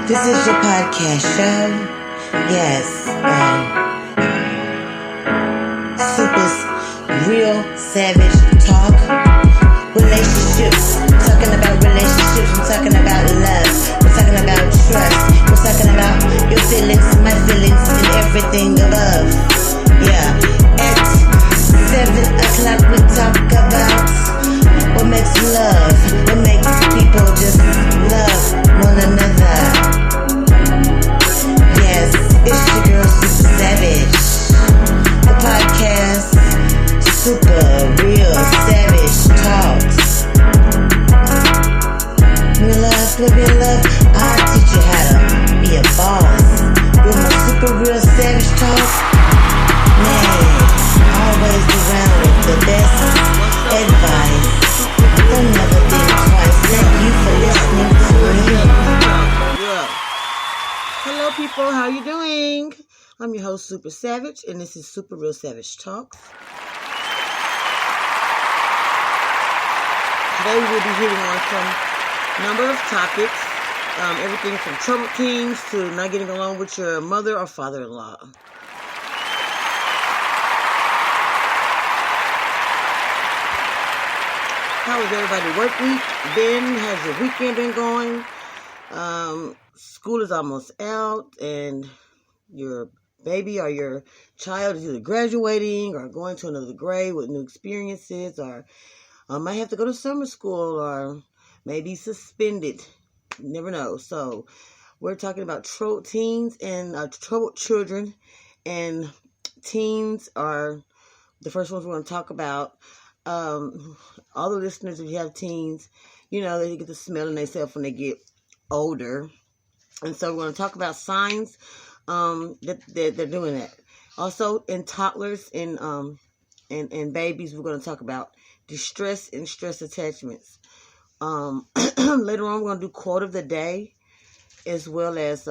This is your podcast show. Yes, Super's real savage talk. Relationships. Talking about relationships. We're talking about love. We're talking about trust. We're talking about your feelings, my feelings, and everything above. Yeah. At 7 o'clock we talk about what makes love. What makes people just love one another. Yes, it's your girl Super Savage. The podcast, Super Real Savage Talks. Live your love, I'll teach you how to be a boss. With my Super Real Savage Talks, man, always around with the best advice. Don't never think twice. Thank you for listening to me. Hello people, how you doing? I'm your host Super Savage and this is Super Real Savage Talks. Today we will be hitting on some number of topics, everything from troubled teens to not getting along with your mother or father-in-law. How has everybody work week been? Has your weekend been going? School is almost out and your baby or your child is either graduating or going to another grade with new experiences or might have to go to summer school or maybe suspended. You never know. So we're talking about troubled teens and troubled children, and teens are the first ones we're going to talk about. All the listeners, if you have teens, you know, they get the smell in themselves when they get older. And so we're going to talk about signs that they're doing that. Also, in toddlers and babies, we're going to talk about distress and stress attachments. Later on, we're going to do quote of the day, as well as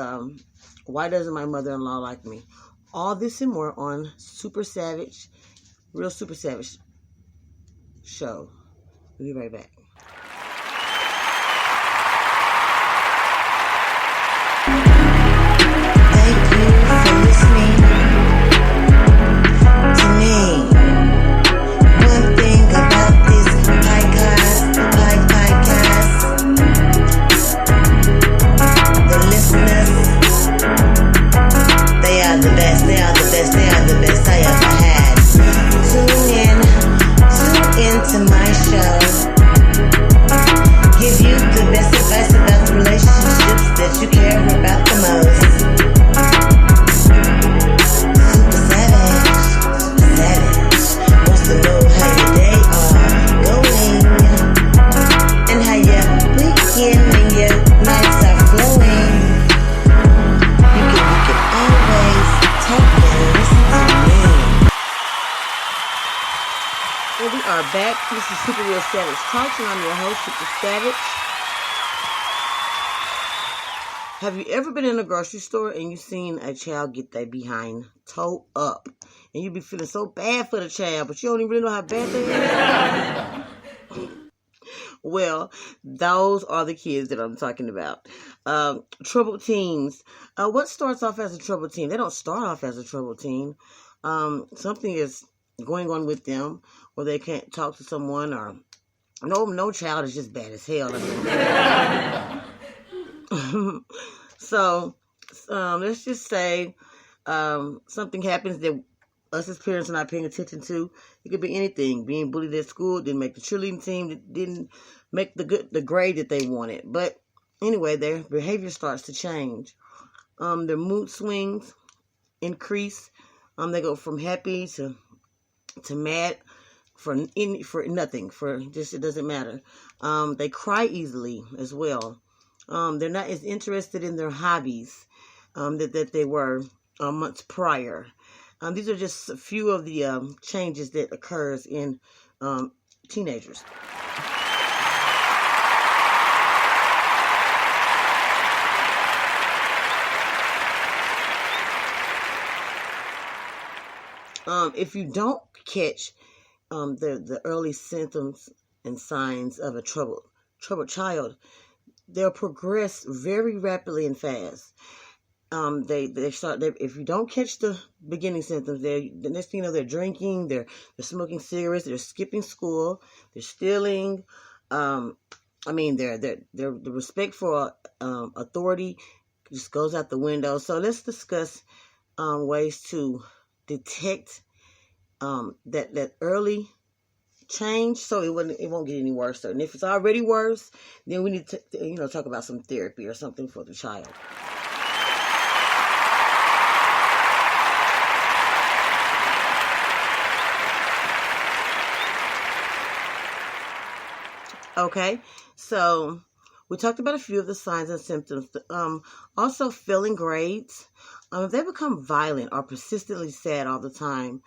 why doesn't my mother-in-law like me? All this and more on Super Savage, Real Super Savage Show. We'll be right back. Thank you for listening to me. One thing about this podcast, the listeners, they are the best. They are the best. They are the best I ever had. Tune into my show. Give you the best advice about the relationships that you care about the most. Super Savage wants to know how your day are going and how your weekend and your nights are flowing. You can always talk and listen to me. Well, we are back. This is Super Real Savage Talks, and I'm your host, Super Savage. Have you ever been in a grocery store and you seen a child get their behind towed up? And you be feeling so bad for the child, but you don't even really know how bad they are? Well, those are the kids that I'm talking about. Troubled teens. What starts off as a troubled teen? They don't start off as a troubled teen. Something is going on with them, or they can't talk to someone, or no child is just bad as hell. So let's just say something happens that us as parents are not paying attention to. It could be anything. Being bullied at school, didn't make the cheerleading team, didn't make the grade that they wanted. But anyway, their behavior starts to change. Their mood swings increase. They go from happy to mad for nothing. For just, it doesn't matter. They cry easily as well. They're not as interested in their hobbies that they were months prior. These are just a few of the changes that occurs in teenagers. If you don't catch the early symptoms and signs of a troubled child, they'll progress very rapidly and fast. They start, if you don't catch the beginning symptoms, the next thing you know, they're drinking, they're smoking cigarettes, they're skipping school, they're stealing. The respect for authority just goes out the window. So let's discuss ways to detect that early change, so it won't get any worse. And if it's already worse, then we need to talk about some therapy or something for the child. Okay, so we talked about a few of the signs and symptoms. Also, failing grades. If they become violent or persistently sad all the time,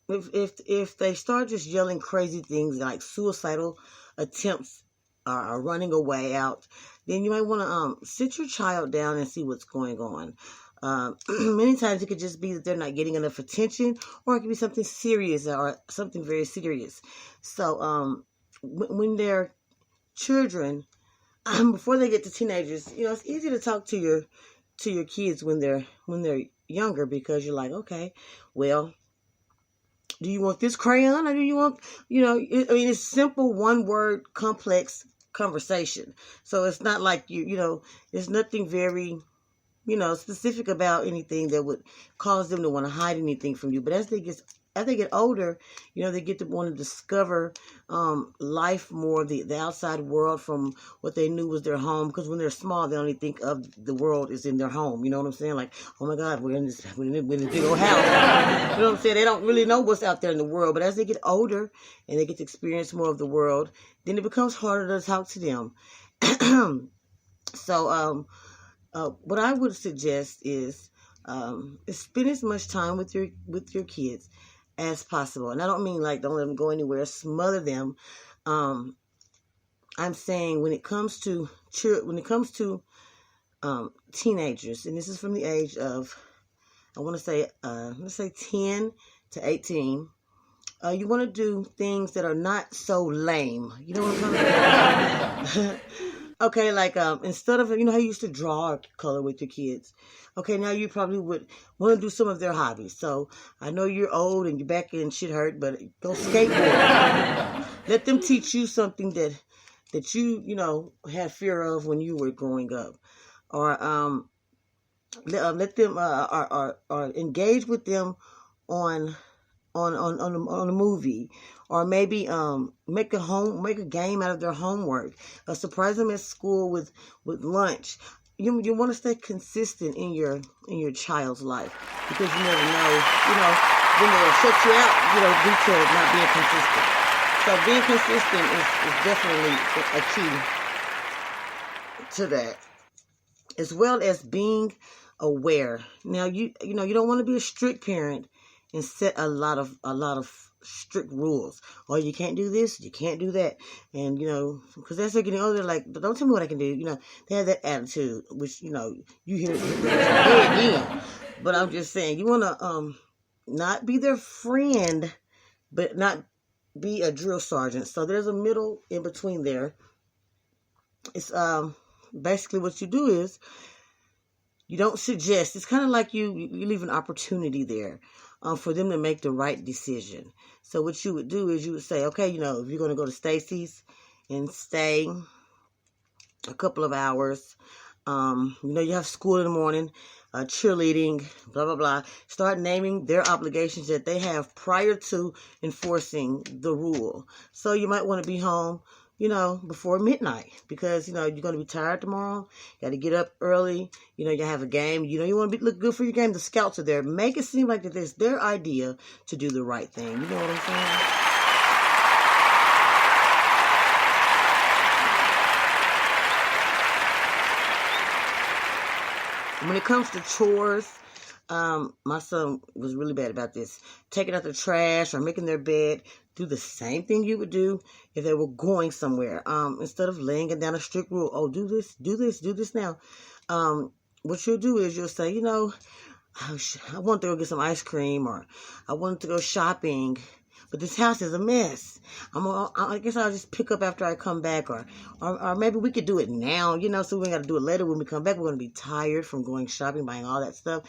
if they start just yelling crazy things like suicidal attempts or running away out, then you might want to sit your child down and see what's going on. Many times it could just be that they're not getting enough attention, or it could be something serious or something very serious. So when they're children, before they get to teenagers, it's easy to talk to your kids when they're younger, because you're like, okay, well, do you want this crayon, or do you want, it's simple, one word, complex conversation. So it's not like there's nothing very, specific about anything that would cause them to want to hide anything from you. But as they get older, they get to want to discover life more, the outside world, from what they knew was their home. Because when they're small, they only think of the world is in their home. You know what I'm saying? Like, oh my God, we're in this big old house. You know what I'm saying? They don't really know what's out there in the world. But as they get older and they get to experience more of the world, then it becomes harder to talk to them. So what I would suggest is spend as much time with your kids as possible. And I don't mean like don't let them go anywhere, smother them. I'm saying when it comes to teenagers, and this is from the age of, I want to say, let's say 10 to 18, you want to do things that are not so lame. You know what I'm talking about? Okay, like instead of, how you used to draw or color with your kids, okay, now you probably would want to do some of their hobbies. So I know you're old and your back and shit hurt, but go skateboard. Let them teach you something that you had fear of when you were growing up, or let them or engage with them on a movie, or maybe make a game out of their homework, surprise them at school with lunch. You want to stay consistent in your child's life, because you never know, when they'll shut you out, due to not being consistent. So being consistent is definitely a key to that, as well as being aware. Now you don't want to be a strict parent and set a lot of strict rules. Oh, you can't do this, you can't do that. And, because as they're getting older, like, but don't tell me what I can do. They have that attitude, which, you hear it again. But I'm just saying, you want to not be their friend, but not be a drill sergeant. So there's a middle in between there. It's basically what you do is you don't suggest. It's kind of like you leave an opportunity there for them to make the right decision. So what you would do is you would say, okay, if you're going to go to Stacy's and stay a couple of hours, you have school in the morning, cheerleading, blah, blah, blah. Start naming their obligations that they have prior to enforcing the rule. So you might want to be home, before midnight, because, you're going to be tired tomorrow. You got to get up early. You have a game. You want to look good for your game. The scouts are there. Make it seem like that it's their idea to do the right thing. You know what I'm saying? When it comes to chores, my son was really bad about this. Taking out the trash or making their bed. Do the same thing you would do if they were going somewhere. Instead of laying it down a strict rule, oh, do this now. What you'll do is you'll say, I want to go get some ice cream, or I wanted to go shopping, but this house is a mess. I guess I'll just pick up after I come back, or maybe we could do it now, so we got to do it later when we come back. We're going to be tired from going shopping, buying all that stuff.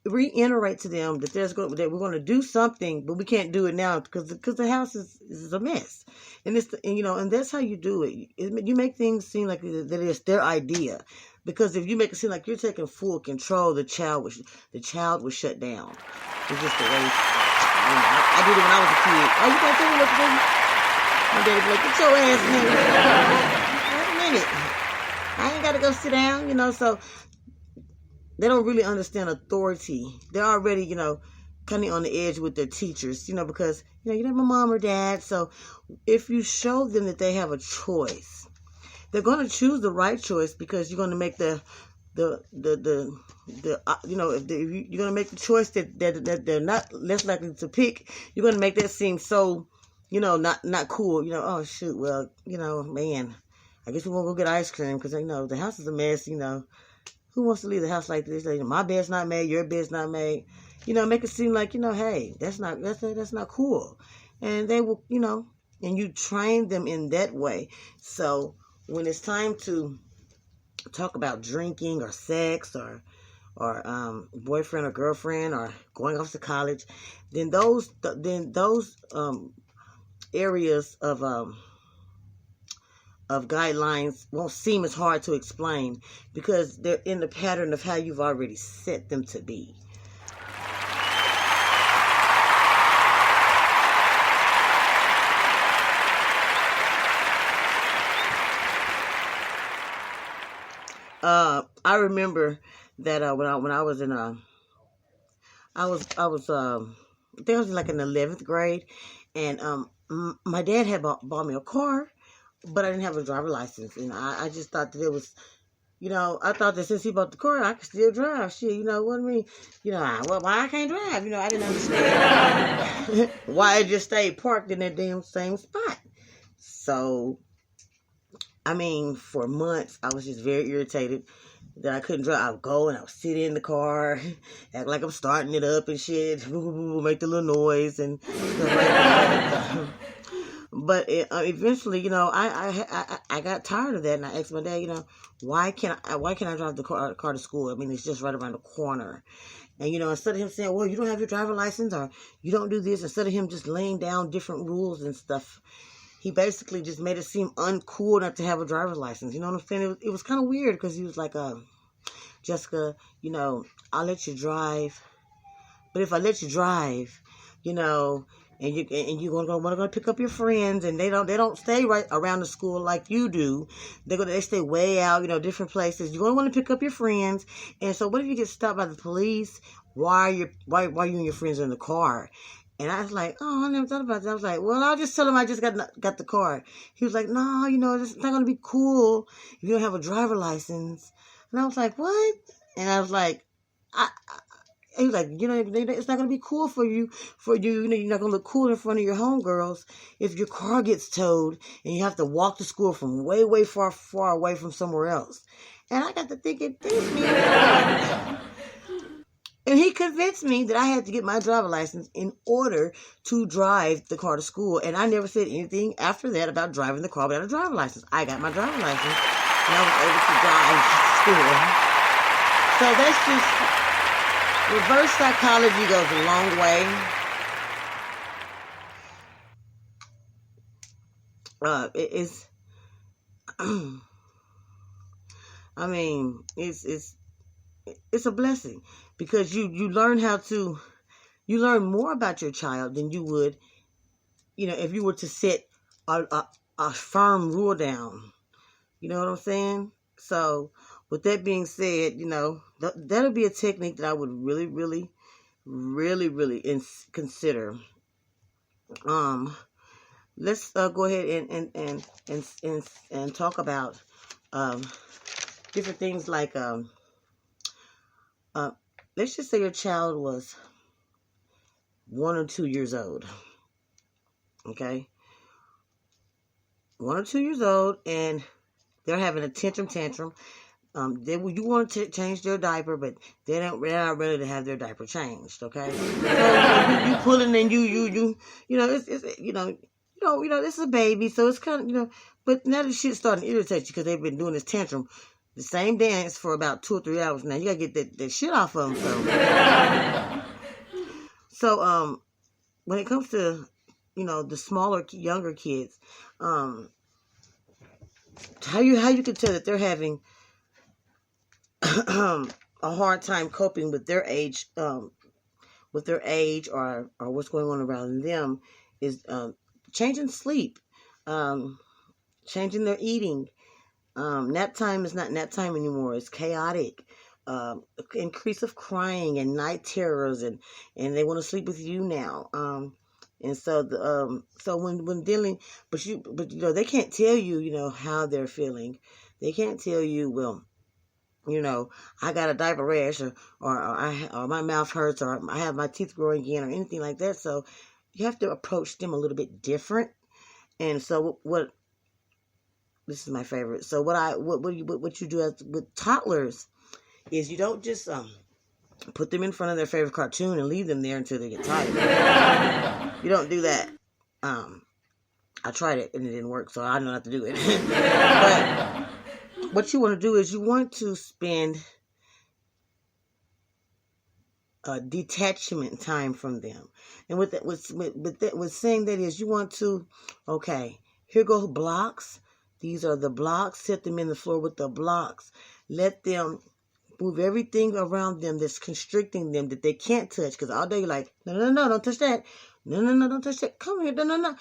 Reiterate to them that that we're going to do something, but we can't do it now because the house is a mess, and and that's how you do it. You make things seem like that it's their idea, because if you make it seem like you're taking full control, the child was shut down. It's just the way I did it when I was a kid. Oh, you gonna tell me what to do? My daddy be like, get your ass in here. Wait a minute, I ain't got to go sit down, so. They don't really understand authority. They're already, kind of on the edge with their teachers, because, you don't have a mom or dad. So if you show them that they have a choice, they're going to choose the right choice because you're going to make if you're going to make the choice that they're not less likely to pick, you're going to make that seem so, not cool. Oh, shoot, well, man, I guess we won't go get ice cream because, the house is a mess, Who wants to leave the house like this? Like, my bed's not made, your bed's not made. Make it seem like, hey, that's not cool. And they will, and you train them in that way. So when it's time to talk about drinking or sex or boyfriend or girlfriend or going off to college, then those areas of guidelines won't seem as hard to explain because they're in the pattern of how you've already set them to be. I remember that when I was in I think I was like in the 11th grade, and my dad had bought me a car. But I didn't have a driver's license, and I just thought that it was, I thought that since he bought the car, I could still drive. Shit, you know what I mean? Why I can't drive? I didn't understand why it just stayed parked in that damn same spot. So, for months, I was just very irritated that I couldn't drive. I would go and I would sit in the car, act like I'm starting it up and shit, make the little noise and stuff like that. But eventually, I got tired of that, and I asked my dad, why can't I drive the car to school? It's just right around the corner. And instead of him saying, well, you don't have your driver license or you don't do this, instead of him just laying down different rules and stuff, he basically just made it seem uncool not to have a driver's license. You know what I'm saying? It was kind of weird because he was like, Jessica, I'll let you drive, but if I let you drive, and you're gonna go pick up your friends, and they don't stay right around the school like you do. They stay way out, different places. You're gonna want to pick up your friends, and so what if you get stopped by the police? Why you and your friends are in the car? And I was like, oh, I never thought about that. I was like, well, I'll just tell them I just got the car. He was like, no, it's not gonna be cool if you don't have a driver license. And I was like, what? And I was like, he was like, it's not going to be cool for you. You're not going to look cool in front of your homegirls if your car gets towed and you have to walk to school from way, way far away from somewhere else. And I got to thinking, and he convinced me that I had to get my driver's license in order to drive the car to school. And I never said anything after that about driving the car without a driver's license. I got my driver's license and I was able to drive to school. So that's just... reverse psychology goes a long way. It's a blessing because you learn you learn more about your child than you would, if you were to set a firm rule down. You know what I'm saying? So, with that being said, that'll be a technique that I would really, really, really, really consider. Let's go ahead and talk about different things like let's just say your child was 1 or 2 years old. Okay, 1 or 2 years old, and they're having a tantrum. You want to change their diaper, but they're not ready to have their diaper changed. Okay, so you pulling and you know it's this is a baby, so it's kind of but now the shit's starting to irritate you because they've been doing this tantrum, the same dance for about 2 or 3 hours now. You gotta get that shit off of them. So when it comes to the smaller younger kids, how you can tell that they're having a hard time coping with their age, or what's going on around them is changing sleep, changing their eating. Nap time is not nap time anymore. It's chaotic. Increase of crying and night terrors, and they want to sleep with you now. And so so when dealing, but they can't tell you how they're feeling. They can't tell you, well, I got a diaper rash, or my mouth hurts, or I have my teeth growing again, or anything like that. So you have to approach them a little bit different. And so what this is my favorite. So what you do with toddlers is you don't just put them in front of their favorite cartoon and leave them there until they get tired. You don't do that. I tried it and it didn't work, so I know not to do it. But what you want to do is you want to spend detachment time from them. And with saying that is you want to, okay, here go blocks. These are the blocks. Set them in the floor with the blocks. Let them move everything around them that's constricting them that they can't touch. Because all day you're like, no, don't touch that. No, don't touch that. Come here, no.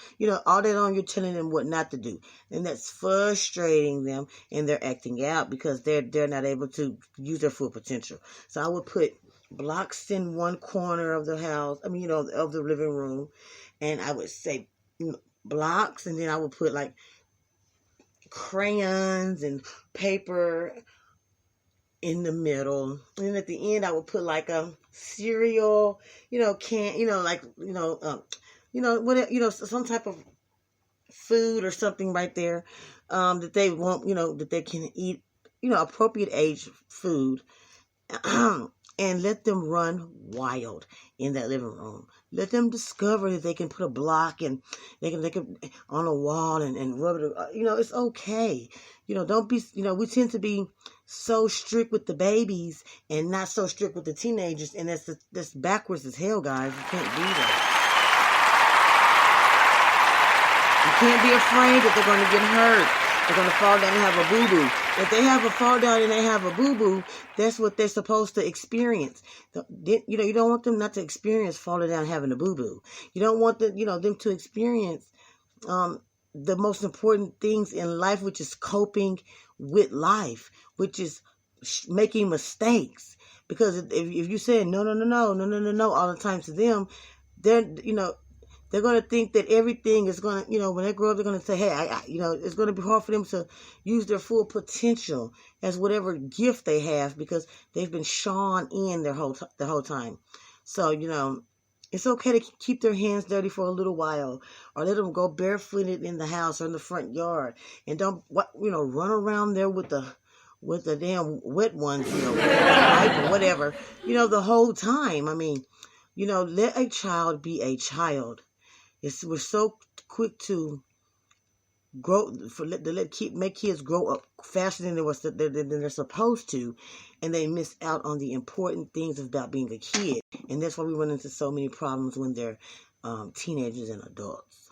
All day long you're telling them what not to do. And that's frustrating them, and they're acting out because they're not able to use their full potential. So I would put blocks in one corner of the house, of the living room. And I would say blocks, and then I would put like crayons and paper in the middle, and then at the end I would put like a cereal, some type of food or something right there, that they want, that they can eat, appropriate age food, and let them run wild in that living room. Let them discover that they can put a block and they can on a wall and rub it. It's okay. Don't be. We tend to be so strict with the babies and not so strict with the teenagers, and that's backwards as hell, guys. You can't do that. You can't be afraid that they're going to get hurt. They're going to fall down and have a boo-boo. If they have a fall down and they have a boo-boo, that's what they're supposed to experience. You don't want them not to experience falling down and having a boo-boo. You don't want them to experience the most important things in life, which is coping with life, which is making mistakes. Because if you say no all the time to them, they're going to think that everything is going to, when they grow up, they're going to say, hey, it's going to be hard for them to use their full potential as whatever gift they have because they've been shone in the whole time. So, it's okay to keep their hands dirty for a little while, or let them go barefooted in the house or in the front yard, and don't run around there with the damn wet ones, wipe or whatever, the whole time. I mean, let a child be a child. We're so quick to make kids grow up faster than they're supposed to, and they miss out on the important things about being a kid, and that's why we run into so many problems when they're teenagers and adults.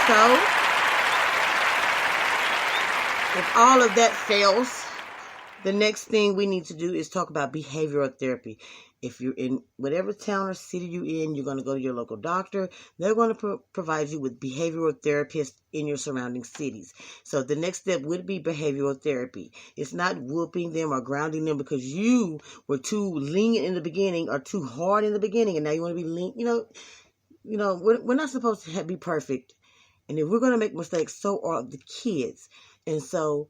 So, if all of that fails, the next thing we need to do is talk about behavioral therapy. If you're in whatever town or city you're in, you're going to go to your local doctor. They're going to provide you with behavioral therapists in your surrounding cities. So the next step would be behavioral therapy. It's not whooping them or grounding them because you were too lenient in the beginning or too hard in the beginning, and now you want to be lenient. We're not supposed to be perfect. And if we're going to make mistakes, so are the kids. And so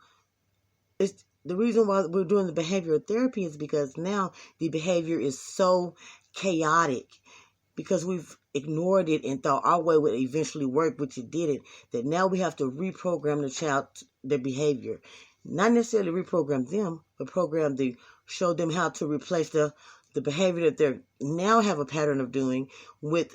it's the reason why we're doing the behavioral therapy is because now the behavior is so chaotic because we've ignored it and thought our way would eventually work, which it didn't, that now we have to reprogram the child, their behavior. Not necessarily reprogram them, but show them how to replace the behavior that they now have a pattern of doing with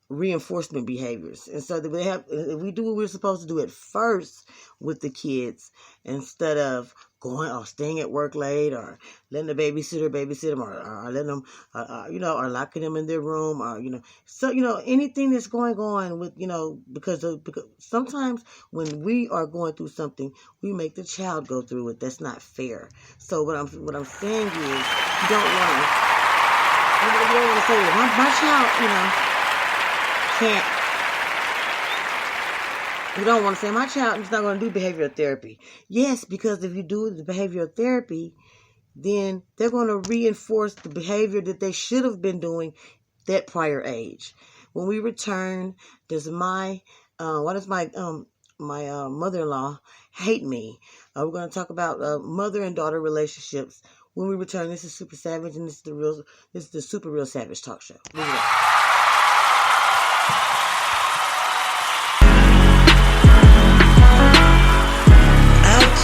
reinforcement behaviors. And so that if we do what we're supposed to do at first with the kids, instead of going or staying at work late or letting the babysitter babysit them or letting them, or locking them in their room or, anything that's going on with, because sometimes when we are going through something, we make the child go through it. That's not fair. So what I'm saying is you don't want to say, well, my child, can't. You don't want to say, my child is not going to do behavioral therapy. Yes, because if you do the behavioral therapy, then they're going to reinforce the behavior that they should have been doing that prior age. When we return, why does my mother-in-law hate me? We're going to talk about mother and daughter relationships. When we return, this is Super Savage, and this is the Super Real Savage Talk Show.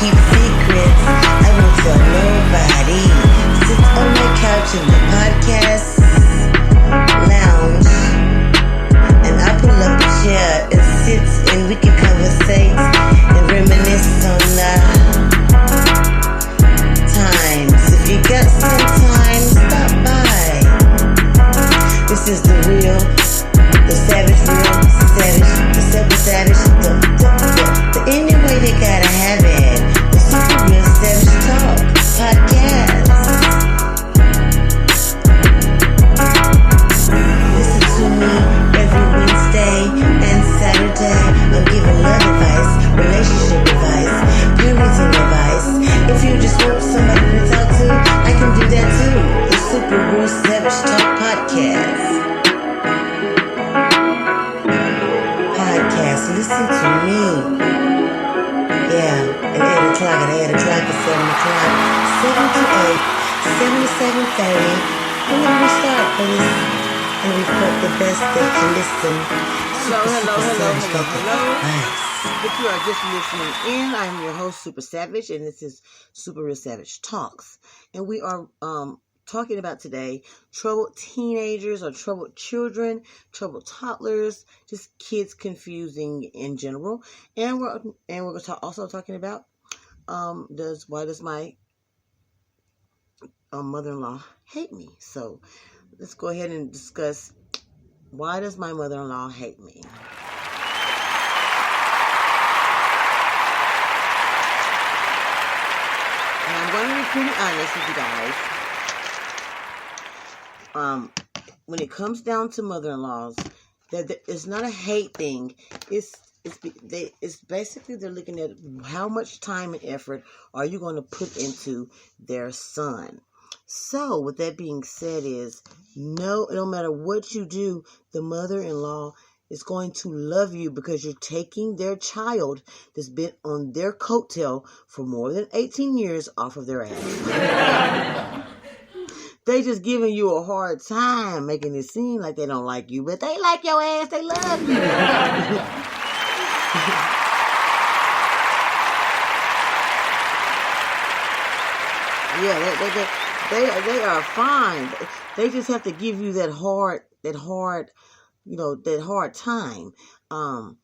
Keep secrets, I won't tell nobody. Sit on my couch in the podcast lounge, and I pull up a chair and sit, and we can conversate and reminisce on the times. If you got some time, stop by. This is the real, the savage, real savage, the super savage, the any way they gotta have it. Super Real Savage Talk Podcast. Listen to me every Wednesday and Saturday. I'm giving love advice, relationship advice, parenting advice. If you just want somebody to talk to, I can do that too. The Super Real Savage Talk Podcast. Listen to me. Yeah, at 8 o'clock, at 7 o'clock, 7 to 8, 7 to 7:30. When we start, please, and we put the best that can listen. Hello. If you are just listening in, I'm your host, Super Savage, and this is Super Real Savage Talks. And we are talking about today troubled teenagers or troubled children, troubled toddlers, just kids confusing in general. And we're also talking about why does my mother-in-law hate me? So let's go ahead and discuss, why does my mother-in-law hate me? And I'm going to be pretty honest with you guys. When it comes down to mother-in-laws, that it's not a hate thing. It's basically they're looking at how much time and effort are you going to put into their son. So with that being said, no, it don't matter what you do, the mother-in-law is going to love you because you're taking their child that's been on their coattail for more than 18 years off of their ass. They just giving you a hard time, making it seem like they don't like you, but they like your ass. They love you. Yeah, they are fine. They just have to give you that hard time. And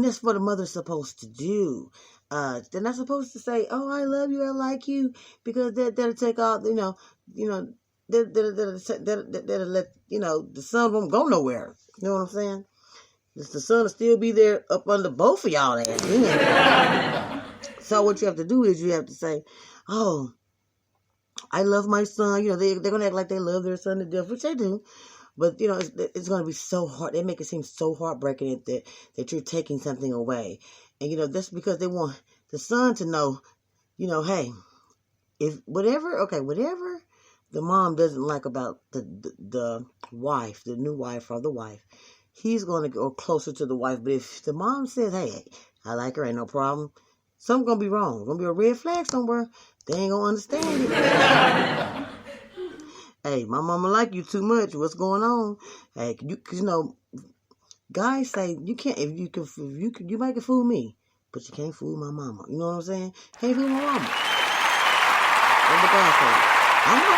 that's what a mother's supposed to do. They're not supposed to say, "Oh, I love you, I like you," because that'll take off. That'll let the son won't go nowhere. You know what I'm saying? The son will still be there up under both of y'all ass. So what you have to do is you have to say, "Oh, I love my son." They're gonna act like they love their son to death, which they do. But it's gonna be so hard. They make it seem so heartbreaking that you're taking something away, and that's because they want the son to know, hey, if whatever the mom doesn't like about the wife, the new wife or the wife, he's going to go closer to the wife. But if the mom says, "Hey, I like her, ain't no problem," something's going to be wrong. There's going to be a red flag somewhere. They ain't going to understand it. Hey, my mama like you too much. What's going on? Hey, cause guys say you can't. If you might can fool me, but you can't fool my mama. You know what I'm saying? Can't fool my mama. What the guy say? I know.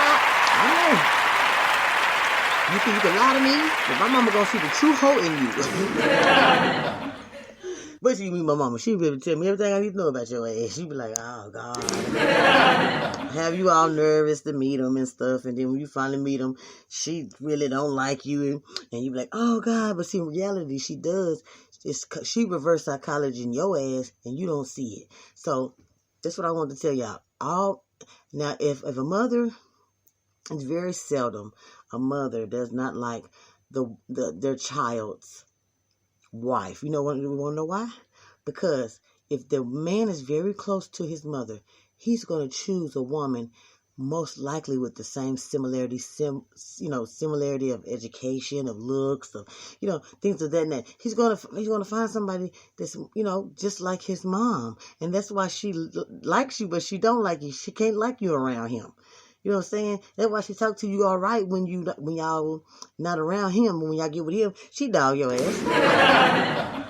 You can lie to me, but my mama gonna see the true hoe in you. But she meet my mama. She be able to tell me everything I need to know about your ass. She be like, oh, God. Have you all nervous to meet them and stuff. And then when you finally meet them, she really don't like you. And you be like, oh, God. But see, in reality, she does. She reverse psychology in your ass, and you don't see it. So that's what I wanted to tell y'all. Now, if a mother, it's very seldom a mother does not like their child's wife. You want to know why? Because if the man is very close to his mother, he's going to choose a woman most likely with the same similarity of education, of looks, of things of that nature. He's going to find somebody that's just like his mom, and that's why she likes you, but she don't like you. She can't like you around him. You know what I'm saying? That's why she talk to you all right when y'all not around him. When y'all get with him, she dog your ass.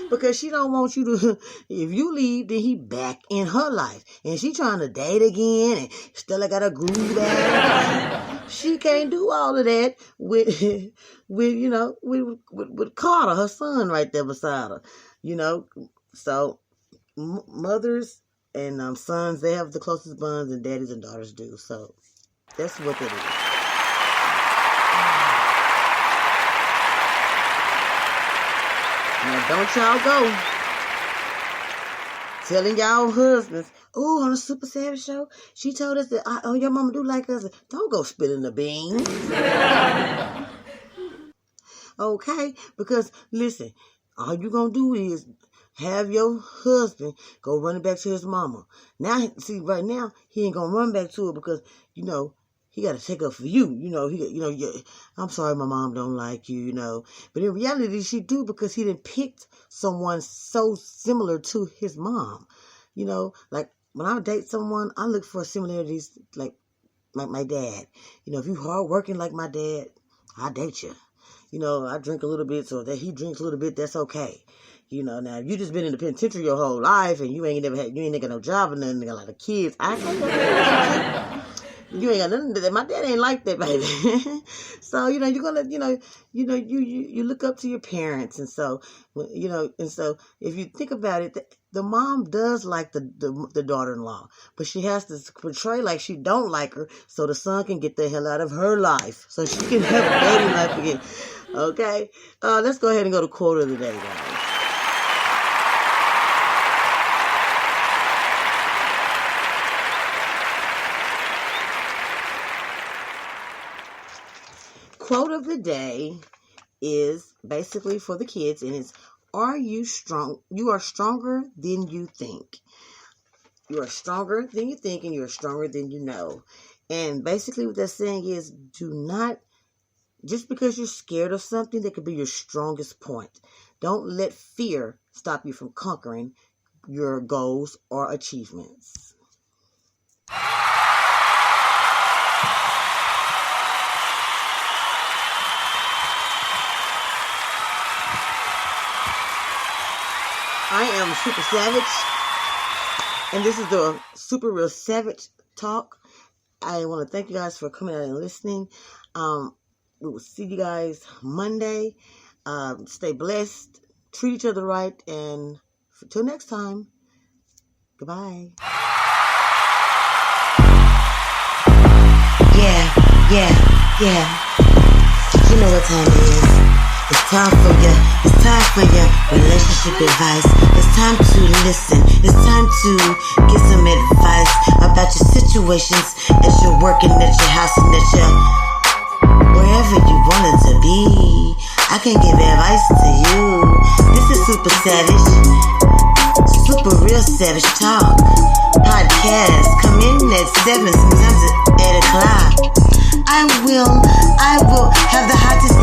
Because she don't want you to, if you leave, then he back in her life. And she trying to date again and still got a groove back. She can't do all of that with Carter, her son, right there beside her. So mothers and sons, they have the closest bonds, and daddies and daughters do. So that's what it is. Now don't y'all go telling y'all husbands, oh, on a Super Savage show, she told us that, your mama do like us. Don't go spilling the beans. Okay? Because, listen, all you gonna do is have your husband go running back to his mama. Now, see, right now, he ain't gonna run back to her because, he got to take up for you. I'm sorry my mom don't like you, But in reality, she do because he done picked someone so similar to his mom. Like when I date someone, I look for similarities like my dad. If you hardworking like my dad, I date you. I drink a little bit, so that he drinks a little bit, that's okay. Now if you just been in the penitentiary your whole life and you ain't got no job or nothing, got a lot of kids, I can't go. You ain't got nothing to that. My dad ain't like that, baby. So, you're gonna, you look up to your parents. And so, and so if you think about it, the mom does like the daughter-in-law, but she has to portray like she don't like her so the son can get the hell out of her life so she can have a dating life again. Okay? Let's go ahead and go to quote of the day, guys. Quote of the day is basically for the kids, and it's, are you strong? You are stronger than you think. You are stronger than you think, and you're stronger than you know. And basically what that's saying is, do not, just because you're scared of something, that could be your strongest point. Don't let fear stop you from conquering your goals or achievements. I am Super Savage, and this is the Super Real Savage Talk. I want to thank you guys for coming out and listening. We will see you guys Monday. Stay blessed, treat each other right, and until next time, goodbye. Yeah. You know what time it is. It's time for your relationship advice. It's time to listen. It's time to get some advice about your situations as you're working at your house and at your wherever you wanted to be. I can give advice to you. This is Super Savage, Super Real Savage Talk podcast. Come in at 7, sometimes at 8 o'clock. I will have the hottest